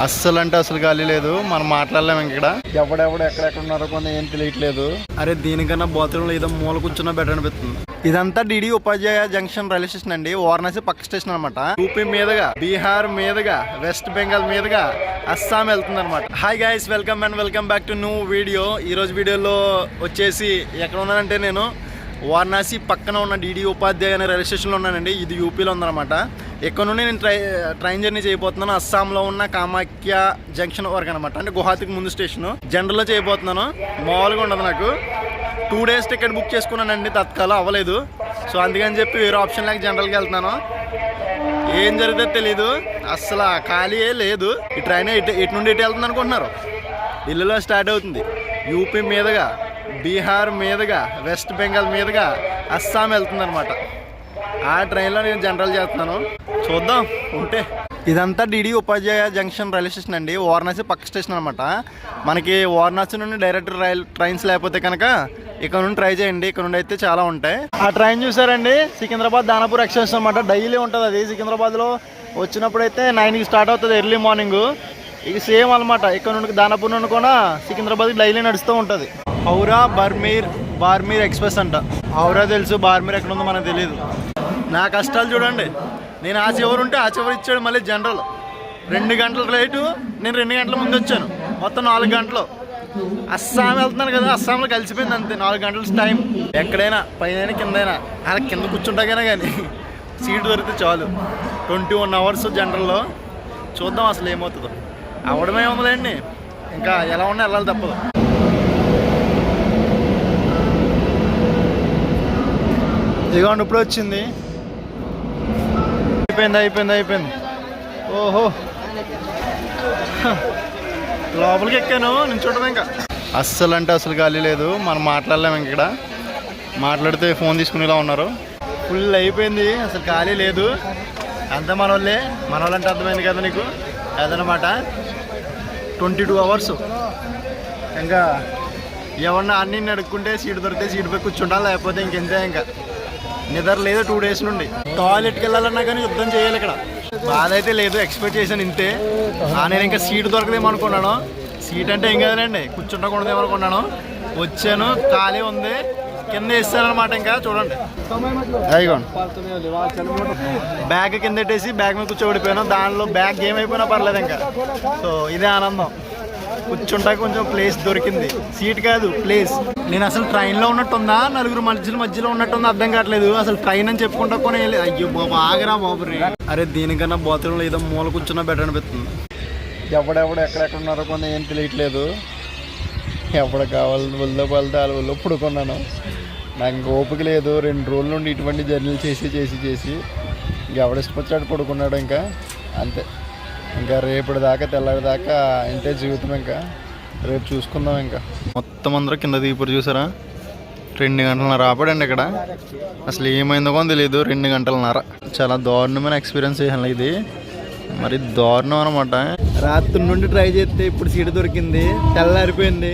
అస్సలు అంటే అసలు ఖాళీ లేదు. మనం మాట్లాడలేము ఇక్కడ. ఎవడెవడు ఎక్కడెక్కడ ఉన్నారో కొంత ఏం తెలియట్లేదు. అరే దీనికన్నా బాత్రూంలో ఏదో మూల కూర్చున్నా బెటర్ అనిపిస్తుంది. ఇదంతా డిడి ఉపాధ్యాయ జంక్షన్ రైల్వే స్టేషన్ అండి. వారణాసి పక్క స్టేషన్ అనమాట. యూపీ మీదుగా, బీహార్ మీదుగా, వెస్ట్ బెంగాల్ మీదుగా అస్సాం వెళ్తుంది అనమాట. Hi guys, welcome and welcome back to new video. ఈరోజు వీడియోలో వచ్చేసి ఎక్కడ ఉన్నానంటే నేను వారణాసి పక్కన ఉన్న డిడి ఉపాధ్యాయ అనే రైల్వే స్టేషన్లో ఉన్నానండి. ఇది యూపీలో ఉందన్నమాట. ఇక్కడ నుండి నేను ట్రైన్ జర్నీ చేయబోతున్నాను. అస్సాంలో ఉన్న కామాఖ్య జంక్షన్ వరకు అనమాట. అంటే గువాహతికి ముందు స్టేషన్. జనరల్లో చేయబోతున్నాను. మామూలుగా ఉండదు. నాకు 2 days టికెట్ బుక్ చేసుకున్నానండి. తత్కాలం అవ్వలేదు. సో అందుకని చెప్పి వేరే ఆప్షన్ లేక జనరల్కి వెళ్తున్నాను. ఏం జరిగితే తెలీదు. అస్సలు ఖాళీ లేదు. ఈ ట్రైన్ ఎటు నుండి ఎటు వెళ్తుంది అనుకుంటున్నారు? ఢిల్లీలో స్టార్ట్ అవుతుంది. యూపీ మీదుగా, బీహార్ మీదుగా, వెస్ట్ బెంగాల్ మీదుగా అస్సాం వెళ్తుంది అనమాట. ఆ ట్రైన్లో నేను జనరల్ చేస్తున్నాను. చూద్దాం ఉంటే. ఇదంతా డిడి ఉపాధ్యాయ జంక్షన్ రైల్వే స్టేషన్ అండి. వారణాసి పక్క స్టేషన్ అనమాట. మనకి వారణాసి నుండి డైరెక్ట్ ట్రైన్స్ లేకపోతే కనుక ఇక్కడ నుండి ట్రై చేయండి. ఇక్కడ నుండి అయితే చాలా ఉంటాయి. ఆ ట్రైన్ చూసారండి, సికింద్రాబాద్ దానాపూర్ ఎక్స్ప్రెస్ అనమాట. డైలీ ఉంటుంది అది. సికింద్రాబాద్లో వచ్చినప్పుడు అయితే 9కి స్టార్ట్ అవుతుంది ఎర్లీ మార్నింగ్. ఇక సేమ్ అనమాట. ఇక్కడ నుండి దానాపూర్ నుండి కూడా సికింద్రాబాద్కి డైలీ నడుస్తూ ఉంటుంది. హౌరా బార్మీర్ ఎక్స్ప్రెస్ అంట. హౌరా తెలుసు, బార్మీర్ ఎక్కడ ఉందో మనకు తెలియదు. నా కష్టాలు చూడండి. నేను ఆ చివరు ఉంటే ఆ చివరు ఇచ్చాడు మళ్ళీ జనరల్. 2 గంటల రేటు. నేను 2 గంటల ముందు వచ్చాను. మొత్తం 4 గంటలు. అస్సాం వెళ్తున్నాను కదా, అస్సాంలో కలిసిపోయింది అంతే. 4 గంటల టైం. ఎక్కడైనా పైన కిందైనా అలా కింద కూర్చుంటాకైనా కానీ సీటు దొరికితే చాలు. 21 hours జనరల్లో. చూద్దాం అసలు ఏమవుతుందో. అవడమే ఉందండి. ఇంకా ఎలా ఉన్నా వెళ్ళాలి తప్పదు. ఇదిగోండి ఇప్పుడు వచ్చింది. అయిపోయింది. ఓహో, లోపలికి ఎక్కాను. నేను చూడడం ఇంకా అస్సలు అంటే అసలు ఖాళీ లేదు. మనం మాట్లాడలేము ఇక్కడ. మాట్లాడితే ఫోన్ తీసుకునేలా ఉన్నారు. ఫుల్ అయిపోయింది. అసలు ఖాళీ లేదు. అంతా మన వాళ్ళంటే అర్థమైంది కదా నీకు. అదనమాట 22 hours. ఇంకా ఎవరన్నా అన్నీ అడుక్కుంటే సీటు దొరికితే సీటు పై కూర్చుంటా, లేకపోతే ఇంకెంతే. ఇంకా నిద్ర లేదు 2 days నుండి. టాయిలెట్కి వెళ్ళాలన్నా కానీ యుద్ధం చేయాలి ఇక్కడ. బాధ అయితే లేదు, ఎక్స్పెక్ట్ చేశాను ఇంతే. నేను ఇంకా సీటు దొరకదేమనుకున్నాను. సీట్ అంటే ఏం కదనండి, కూర్చుంటకూడదేమనుకున్నాను. వచ్చాను, ఖాళీ ఉంది. కింద వేస్తానమాట. ఇంకా చూడండి, అయిగోండి బ్యాగ్ కింద పెట్టేసి బ్యాగ్ మీద కూర్చోబడిపోయాను. దానిలో బ్యాగ్ ఏమైపోయినా పర్లేదు ఇంకా. సో ఇదే ఆనందం. కూర్చుంటా కొంచెం ప్లేస్ దొరికింది. సీట్ కాదు, ప్లేస్. నేను అసలు ట్రైన్లో ఉన్నట్టుందా, నలుగురు మధ్యలో ఉన్నట్టుందా అర్థం కావట్లేదు. అసలు ట్రైన్ అని చెప్పుకుంటా కొని అయ్యో బాబు ఆగరా బాబు రే. అరే దీనికన్నా బాత్రూంలో ఏదో మూల కూర్చున్నా బెటర్ అనిపిస్తుంది. ఎవడెవడు ఎక్కడెక్కడ ఉన్నారో కొంత ఏం తెలియట్లేదు. ఎవడ కావాలి వల్ల వెళ్తే వాళ్ళు పడుకున్నాను. నాకు ఇంక ఓపిక లేదు. 2 రోజుల నుండి ఇటువంటి జర్నీలు చేసి ఎవడిష్టపచ్చాడు పడుకున్నాడు. ఇంకా అంతే. ఇంకా రేపటి దాకా తెల్లారి దాకా ఇంతే జీవితం. ఇంకా రేపు చూసుకుందాం. ఇంకా మొత్తం అందరూ కింద దిగిపోరు చూసారా. 2 గంటలన్నర ఆపడండి ఇక్కడ. అసలు ఏమైందో కూడా తెలియదు. 2 గంటలన్నర. చాలా దారుణమైన ఎక్స్పీరియన్స్ చేయాలి ఇది. మరి దారుణం అనమాట. రాత్రి నుండి ట్రై చేస్తే ఇప్పుడు సీటు దొరికింది. తెల్లారిపోయింది.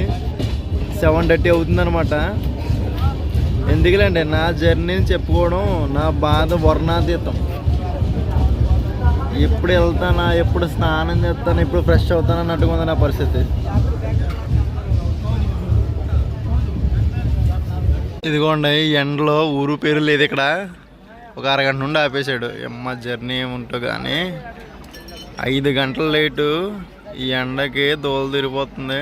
7:30 అవుతుంది అనమాట. ఎందుకులేండి నా జర్నీని చెప్పుకోవడం, నా బాధ వర్ణాతీతం. ఎప్పుడు వెళ్తానా, ఎప్పుడు స్నానం చేస్తాను, ఎప్పుడు ఫ్రెష్ అవుతాను అన్నట్టుగా ఉంది నా పరిస్థితి. ఇదిగోండి ఎండలో ఊరు పేరు లేదు ఇక్కడ. ఒక 1 గంట నుండి ఆపేశాడు. జర్నీ ఏముంటో కానీ 5 గంటల లేటు. ఈ ఎండకి దోలు తిరిగిపోతుంది.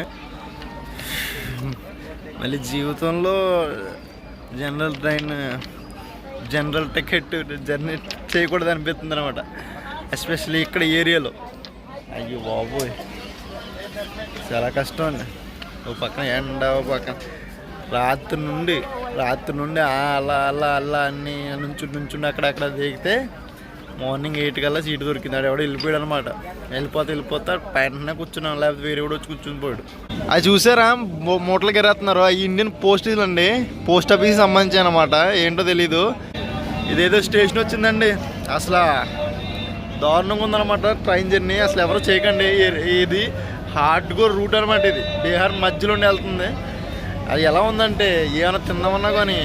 మళ్ళీ జీవితంలో జనరల్ టికెట్ జర్నీ చేయకూడదు అనిపిస్తుంది అనమాట. ఎస్పెషల్లీ ఇక్కడ ఏరియాలో. అయ్యో బాబోయ్ చాలా కష్టం అండి. ఒక పక్కన ఎండ, ఒక పక్కన రాత్రి నుండి అలా అన్నీ నుంచుండి అక్కడక్కడ దిగితే మార్నింగ్ 8 కల్లా సీటు దొరికింది. ఆడు ఎవడో వెళ్ళిపోయాడు అనమాట. వెళ్ళిపోతా పైన కూర్చున్నాను, లేకపోతే వేరే కూడా వచ్చి కూర్చుని పోయాడు. అది చూసారా మూటలు గెరేస్తున్నారు. ఈ ఇండియన్ పోస్టల్ అండి, పోస్ట్ ఆఫీస్కి సంబంధించి అనమాట. ఏంటో తెలీదు. ఇదేదో స్టేషన్ వచ్చిందండి. అసలు దారుణంగా ఉందన్నమాట ట్రైన్ జర్నీ. అసలు ఎవరు చేయకండి. ఇది హార్డ్కోర్ రూట్ అనమాట. ఇది బీహార్ మధ్యలో వెళ్తుంది. అది ఎలా ఉందంటే ఏమైనా తిందామన్నా కానీ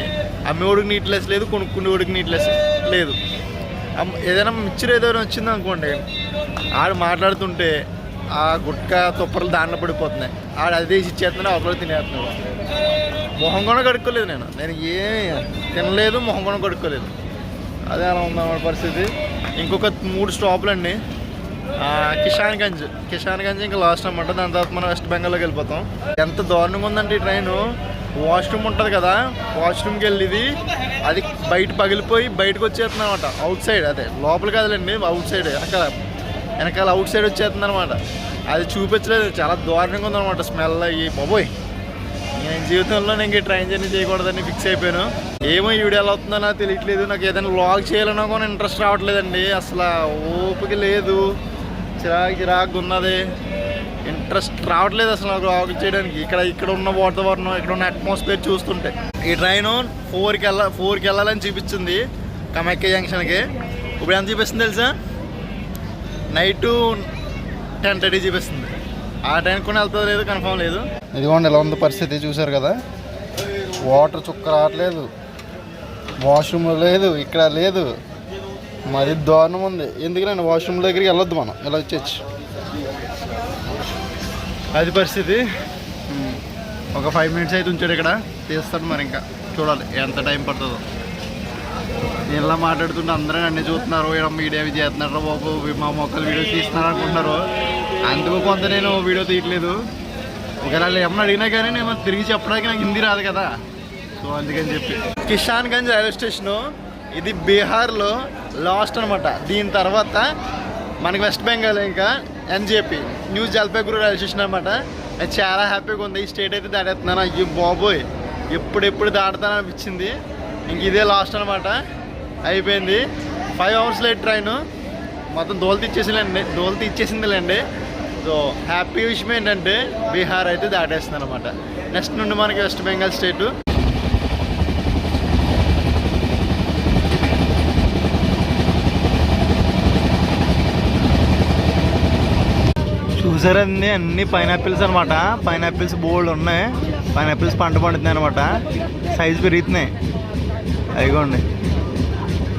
అమ్మేవాడికి నీట్లెస్ లేదు, కొనుక్కునేవాడికి నీట్లెస్ లేదు. ఏదైనా మిక్చర్ ఏదైనా వచ్చింది అనుకోండి, ఆడు మాట్లాడుతుంటే ఆ గుట్కా తుప్పలు దాంట్లో పడిపోతున్నాయి. అది తీసి ఇచ్చేస్తున్నాడు, అవతల తినేస్తున్నాడు. మొహం కూడా కడుక్కోలేదు. నేను ఏం తినలేదు, మొహం కూడా కడుక్కోలేదు. అదే అలా ఉందన్నమాట పరిస్థితి. ఇంకొక 3 స్టాపులు అండి. కిషాన్గంజ్ ఇంకా లాస్ట్ అనమాట. దాని తర్వాత మనం వెస్ట్ బెంగాల్లోకి వెళ్ళిపోతాం. ఎంత దారుణంగా ఉందంటే ఈ ట్రైను. వాష్రూమ్ ఉంటుంది కదా, వాష్రూమ్కి వెళ్ళిది అది బయట పగిలిపోయి బయటకు వచ్చేస్తుంది అనమాట. అవుట్ సైడ్, అదే లోపల కదలండి, అవుట్ సైడ్ వెనకాల అవుట్ సైడ్ వచ్చేస్తుంది అనమాట. అది చూపించలేదు, చాలా దారుణంగా ఉందన్నమాట స్మెల్ అయ్యి. బాబోయ్, నేను జీవితంలో నేను ట్రైన్ జర్నీ చేయకూడదని ఫిక్స్ అయిపోయాను. ఏమో ఈ వీడియో ఎలా అవుతుందో నాకు తెలియట్లేదు. నాకు ఏదైనా వ్లాగ్ చేయాలన్నా కూడా ఇంట్రెస్ట్ రావట్లేదండి. అసలు ఓపిక లేదు, చిరాకు ఉన్నది, ఇంట్రెస్ట్ రావట్లేదు అసలు నాకు వ్లాగ్ చేయడానికి. ఇక్కడ ఉన్న వాతావరణం, ఇక్కడ ఉన్న అట్మాస్ఫియర్ చూస్తుంటే. ఈ ట్రైను 4కి వెళ్ళాలని చూపించింది కమాఖ్య జంక్షన్కి. ఇప్పుడు ఎంత చూపిస్తుంది తెలుసా? నైటు 10:30 చూపిస్తుంది. ఆ టైం కూడా వెళ్తుందో లేదు కన్ఫర్మ్ లేదు. ఇదిగోండి ఎలా ఉంది పరిస్థితి, చూసారు కదా. వాటర్ చుక్క రావట్లేదు, వాష్రూమ్ లేదు, ఇక్కడ లేదు, మరి దారుణం ఉంది. ఎందుకంటే వాష్రూమ్ దగ్గరికి వెళ్ళొద్దు, మనం ఇలా వచ్చేచ్చు. అది పరిస్థితి. ఒక 5 మినిట్స్ అయితే ఉంచాడు ఇక్కడ, తీస్తాడు. మరి ఇంకా చూడాలి ఎంత టైం పడుతుందో. నేను ఇలా మాట్లాడుతుంటే అందరూ అన్నీ చూస్తున్నారు, ఇక్కడ మీడియా చేస్తున్నారు, బాబు మా మొక్కలు వీడియో తీస్తున్నారు అనుకుంటున్నారు. అందుకు కొంత నేను వీడియో తీయట్లేదు. ఒకవేళ ఏమన్నా అడిగినా కానీ నేను తిరిగి చెప్పడానికి నాకు హిందీ రాదు కదా, సో అందుకని చెప్పి. కిషాన్గంజ్ రైల్వే స్టేషను ఇది బీహార్లో లాస్ట్ అనమాట. దీని తర్వాత మనకి వెస్ట్ బెంగాల్ ఇంకా NJP, new Jalpaiguri railway station అనమాట. అది చాలా హ్యాపీగా ఉంది. ఈ స్టేట్ అయితే దాటేస్తున్నాను. అయ్యో బాబోయ్, ఎప్పుడు దాటుతాను అనిపించింది. ఇంక ఇదే లాస్ట్ అనమాట, అయిపోయింది. 5 అవర్స్ లేట్ ట్రైను, మొత్తం దోలు తీచ్చేసిందిలేండి. సో హ్యాపీ విషయం ఏంటంటే బీహార్ అయితే దాటేస్తుంది అనమాట. నెక్స్ట్ నుండి మనకి వెస్ట్ బెంగాల్ స్టేటు. చూసారండి, అన్ని పైనాపిల్స్ అనమాట. పైనాపిల్స్ బోల్డ్ ఉన్నాయి. పైనాపిల్స్ పంట పండుతున్నాయి అనమాట. సైజు పెరుగుతున్నాయి. అయిగోండి,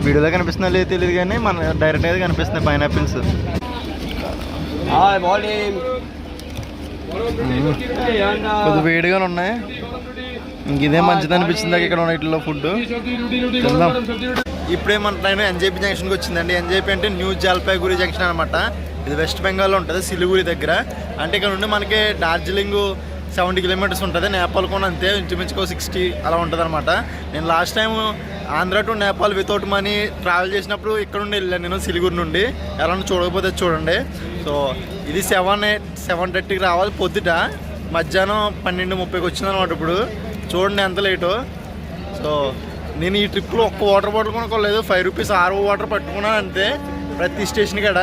వీడియోలో కనిపిస్తున్నా లేదు తెలియదు కానీ మన డైరెక్ట్గా అయితే కనిపిస్తున్నాయి పైనాపిల్స్. కొద్ది వేడిగానే ఉన్నాయి. ఇంక ఇదే మంచిది అనిపించింది నాకు ఇక్కడ ఉన్న ఇట్లా ఫుడ్ తిందాం. ఇప్పుడే మన ట్రైన్ ఎన్జేపీ జంక్షన్కి వచ్చిందండి. ఎన్జేపీ అంటే న్యూ జల్పైగురి జంక్షన్ అనమాట. ఇది వెస్ట్ బెంగాల్లో ఉంటుంది, సిలిగురి దగ్గర. అంటే ఇక్కడ నుండి మనకి డార్జిలింగ్ 70 కిలోమీటర్స్ ఉంటుంది. నేపాల్ కూడా అంతే, ఇంచుమించుకో 60 అలా ఉంటుంది అనమాట. నేను last time Andhra to Nepal without money travel చేసినప్పుడు ఇక్కడ నుండి వెళ్ళాను నేను, సిలిగురి నుండి. ఎలా చూడకపోతే చూడండి. సో ఇది 7:30కి రావాలి పొద్దుట, మధ్యాహ్నం 12:30కి వచ్చింది అనమాట. ఇప్పుడు చూడండి ఎంత లేటు. సో నేను ఈ ట్రిప్లో ఒక్క వాటర్ బాటిల్ కొనుక్కోలేదు. 5 రూపీస్ 6 వాటర్ పట్టుకున్నాను అంతే ప్రతి స్టేషన్ కాడ.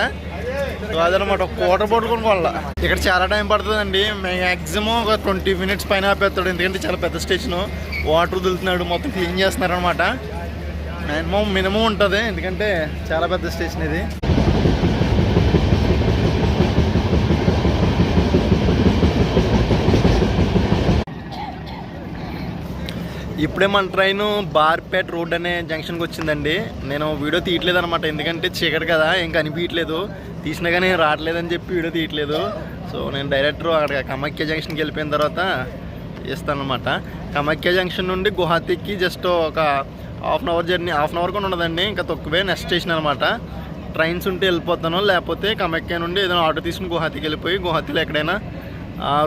సో అదనమాట, ఒక్క వాటర్ బాటిల్ కొనుక్కోవాల. ఇక్కడ చాలా టైం పడుతుందండి. మ్యాక్సిమం ఒక 20 మినిట్స్ పైన ఆపేస్తాడు, ఎందుకంటే చాలా పెద్ద స్టేషను. వాటర్ వదులుతున్నాడు, మొత్తం క్లీన్ చేస్తున్నారు అనమాట. మినిమం ఉంటుంది, ఎందుకంటే చాలా పెద్ద స్టేషన్ ఇది. ఇప్పుడే మన ట్రైను బార్పేట్ రోడ్ అనే జంక్షన్కి వచ్చిందండి. నేను వీడియో తీయట్లేదు అనమాట, ఎందుకంటే చీకటి కదా, ఏం కనిపించట్లేదు. తీసినా కానీ రావట్లేదని చెప్పి వీడియో తీయట్లేదు. సో నేను డైరెక్టర్ అక్కడ కమాఖ్య జంక్షన్కి వెళ్ళిపోయిన తర్వాత చేస్తాను అనమాట. కమాఖ్య జంక్షన్ నుండి గువాహతికి జస్ట్ ఒక half an hour journey, half an hour కూడా ఉండదండి, ఇంకా తక్కువే. నెక్స్ట్ స్టేషన్ అనమాట. ట్రైన్స్ ఉంటే వెళ్ళిపోతాను, లేకపోతే కమాఖ్య నుండి ఏదైనా ఆటో తీసుకుని గువాహతికి వెళ్ళిపోయి గువాహతిలో ఎక్కడైనా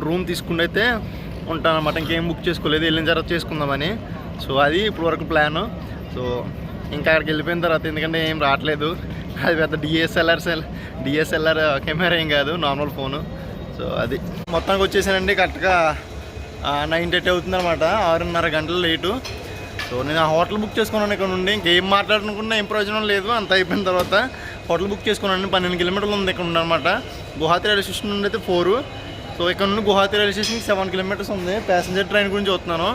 రూమ్ తీసుకుంటే అయితే ఉంటాను అనమాట. ఇంకేం బుక్ చేసుకోలేదు, వెళ్ళిన తర్వాత చేసుకుందామని. సో అది ఇప్పుడు వరకు ప్లాను. సో ఇంకా అక్కడికి వెళ్ళిపోయిన తర్వాత, ఎందుకంటే ఏం రావట్లేదు, అది పెద్ద డిఎస్ఎల్ఆర్ కెమెరా ఏం కాదు, నార్మల్ ఫోను. సో అది మొత్తానికి వచ్చేసానండి. కరెక్ట్గా 9:30 అవుతుంది అనమాట, 6:30 గంటలు లేటు. సో నేను ఆ హోటల్ బుక్ చేసుకున్నాను ఇక్కడ నుండి. ఇంకేం మాట్లాడుకున్నా ఏం ప్రయోజనం లేదు. అంత అయిపోయిన తర్వాత హోటల్ బుక్ చేసుకున్నాను. 12 కిలోమీటర్లు ఉంది ఇక్కడ నుండి అనమాట. గువాహతి రైల్వే స్టేషన్ నుండి అయితే 4. సో ఇక్కడ నుండి గువాహతి రైల్వే స్టేషన్కి 7 కిలోమీటర్స్ ఉంది. ప్యాసింజర్ ట్రైన్ గురించి చూస్తున్నాను.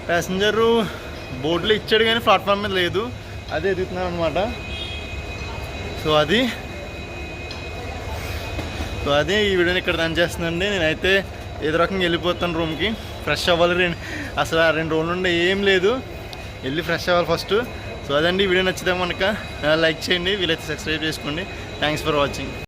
ప్యాసింజరు బోర్డులో ఇచ్చాడు కానీ ప్లాట్ఫామ్ మీద లేదు, అదే ఎదుగుతున్నాను అనమాట. సో అదే ఈ వీడియోని ఇక్కడ రన్ చేస్తుందండి. నేనైతే ఏదో రకంగా వెళ్ళిపోతాను రూమ్కి. ఫ్రెష్ అవ్వాలి. అసలు 2 రోజుల నుండి ఏం లేదు, వెళ్ళి ఫ్రెష్ అవ్వాలి ఫస్ట్. సో అదండి, వీడియో నచ్చితే కనుక లైక్ చేయండి, వీలైతే సబ్స్క్రైబ్ చేసుకోండి. Thanks for watching.